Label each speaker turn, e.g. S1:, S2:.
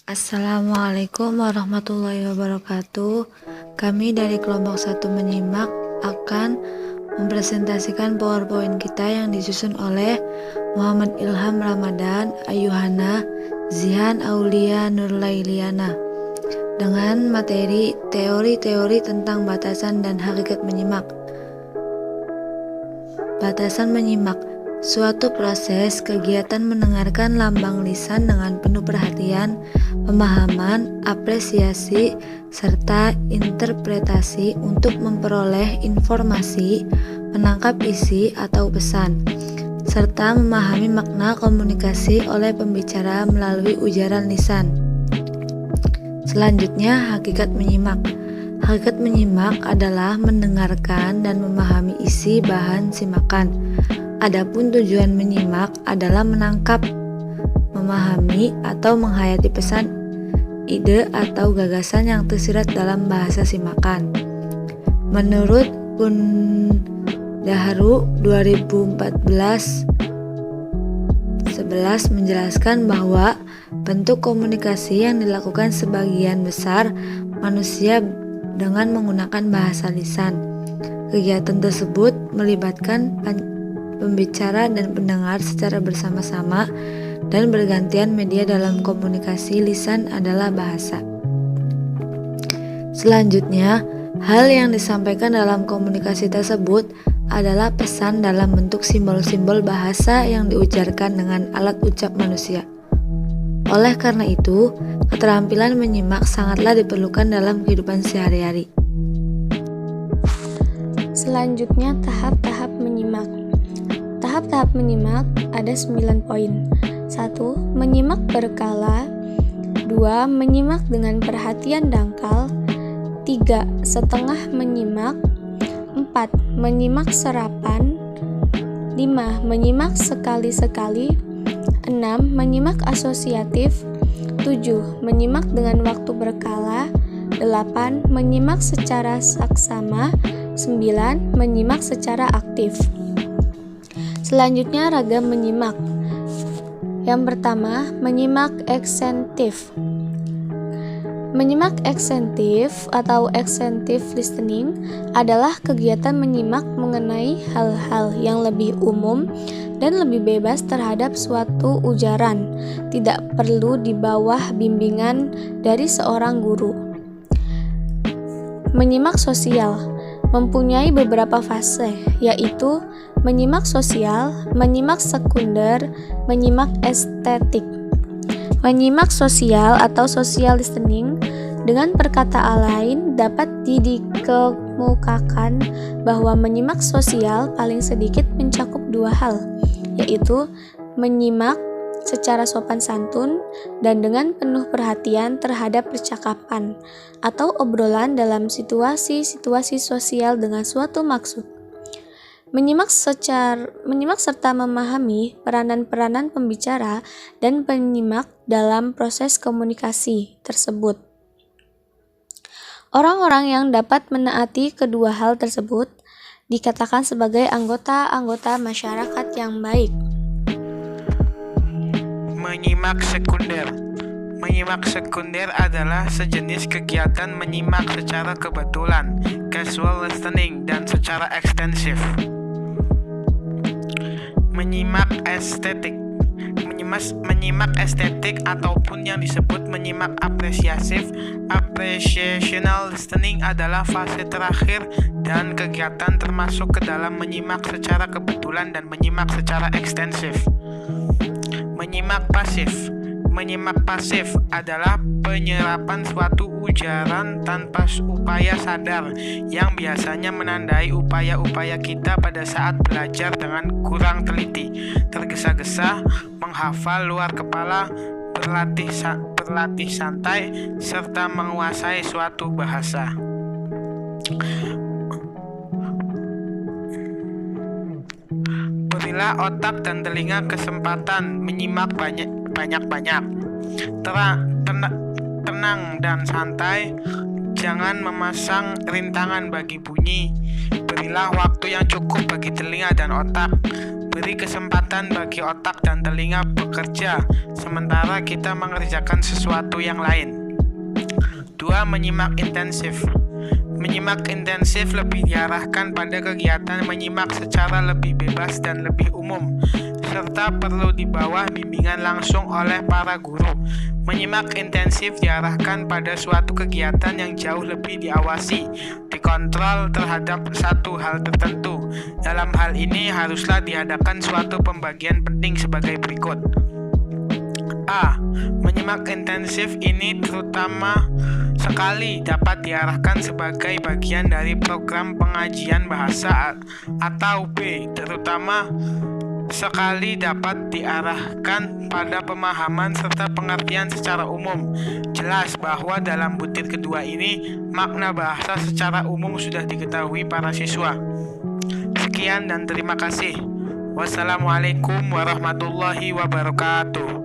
S1: Assalamualaikum warahmatullahi wabarakatuh. Kami dari kelompok 1 menyimak akan mempresentasikan PowerPoint kita yang disusun oleh Muhammad Ilham Ramadan, Ayuhana, Zihan Aulia Nurlailiana dengan materi teori-teori tentang batasan dan hakikat menyimak. Batasan menyimak suatu proses kegiatan mendengarkan lambang lisan dengan penuh perhatian, pemahaman, apresiasi, serta interpretasi untuk memperoleh informasi, menangkap isi atau pesan, serta memahami makna komunikasi oleh pembicara melalui ujaran lisan. Selanjutnya, hakikat menyimak. Hakikat menyimak adalah mendengarkan dan memahami isi bahan simakan. Adapun tujuan menyimak adalah menangkap, memahami, atau menghayati pesan, ide, atau gagasan yang tersirat dalam bahasa simakan. Menurut Gundahru 2014-11 menjelaskan bahwa bentuk komunikasi yang dilakukan sebagian besar manusia dengan menggunakan bahasa lisan. Kegiatan tersebut melibatkan pembicara dan pendengar secara bersama-sama dan bergantian. Media dalam komunikasi lisan adalah bahasa. Selanjutnya, hal yang disampaikan dalam komunikasi tersebut adalah pesan dalam bentuk simbol-simbol bahasa yang diujarkan dengan alat ucap manusia. Oleh karena itu, keterampilan menyimak sangatlah diperlukan dalam kehidupan sehari-hari.
S2: Selanjutnya, tahap-tahap menyimak. Tahap-tahap menyimak ada 9 poin. 1. Menyimak berkala. 2. Menyimak dengan perhatian dangkal. 3. Setengah menyimak. 4. Menyimak serapan. 5. Menyimak sekali-sekali. 6. Menyimak asosiatif. 7. Menyimak dengan waktu berkala. 8. Menyimak secara saksama. 9. Menyimak secara aktif. Selanjutnya, ragam menyimak. Yang pertama, menyimak eksentif. Menyimak eksentif atau extensive listening adalah kegiatan menyimak mengenai hal-hal yang lebih umum dan lebih bebas terhadap suatu ujaran, tidak perlu di bawah bimbingan dari seorang guru. Menyimak sosial mempunyai beberapa fase, yaitu menyimak sosial, menyimak sekunder, menyimak estetik. Menyimak sosial atau social listening dengan perkataan lain dapat dikemukakan bahwa menyimak sosial paling sedikit mencakup 2 hal, yaitu menyimak secara sopan santun dan dengan penuh perhatian terhadap percakapan atau obrolan dalam situasi-situasi sosial dengan suatu maksud. Menyimak serta memahami peranan-peranan pembicara dan penyimak dalam proses komunikasi tersebut. Orang-orang yang dapat menaati kedua hal tersebut dikatakan sebagai anggota-anggota masyarakat yang baik.
S3: Menyimak sekunder. Menyimak sekunder adalah sejenis kegiatan menyimak secara kebetulan, casual listening, dan secara ekstensif. Menyimak estetik. Menyimak estetik ataupun yang disebut menyimak apresiatif, appreciational listening adalah fase terakhir dan kegiatan termasuk ke dalam menyimak secara kebetulan dan menyimak secara ekstensif. Menyimak pasif. Menyimak pasif adalah penyerapan suatu ujaran tanpa upaya sadar yang biasanya menandai upaya-upaya kita pada saat belajar dengan kurang teliti, tergesa-gesa, menghafal luar kepala, berlatih santai, serta menguasai suatu bahasa. Berilah otak dan telinga kesempatan menyimak banyak-banyak. Tenang dan santai, jangan memasang rintangan bagi bunyi. Berilah waktu yang cukup bagi telinga dan otak. Beri kesempatan bagi otak dan telinga bekerja, sementara kita mengerjakan sesuatu yang lain. 2. Menyimak intensif. Menyimak intensif lebih diarahkan pada kegiatan menyimak secara lebih bebas dan lebih umum, serta perlu di bawah bimbingan langsung oleh para guru. Menyimak intensif diarahkan pada suatu kegiatan yang jauh lebih diawasi, dikontrol terhadap satu hal tertentu. Dalam hal ini haruslah diadakan suatu pembagian penting sebagai berikut. A. Menyimak intensif ini terutama sekali dapat diarahkan sebagai bagian dari program pengajian bahasa, atau B. Terutama sekali dapat diarahkan pada pemahaman serta pengertian secara umum. Jelas bahwa dalam butir kedua ini makna bahasa secara umum sudah diketahui para siswa. Sekian dan terima kasih. Wassalamualaikum warahmatullahi wabarakatuh.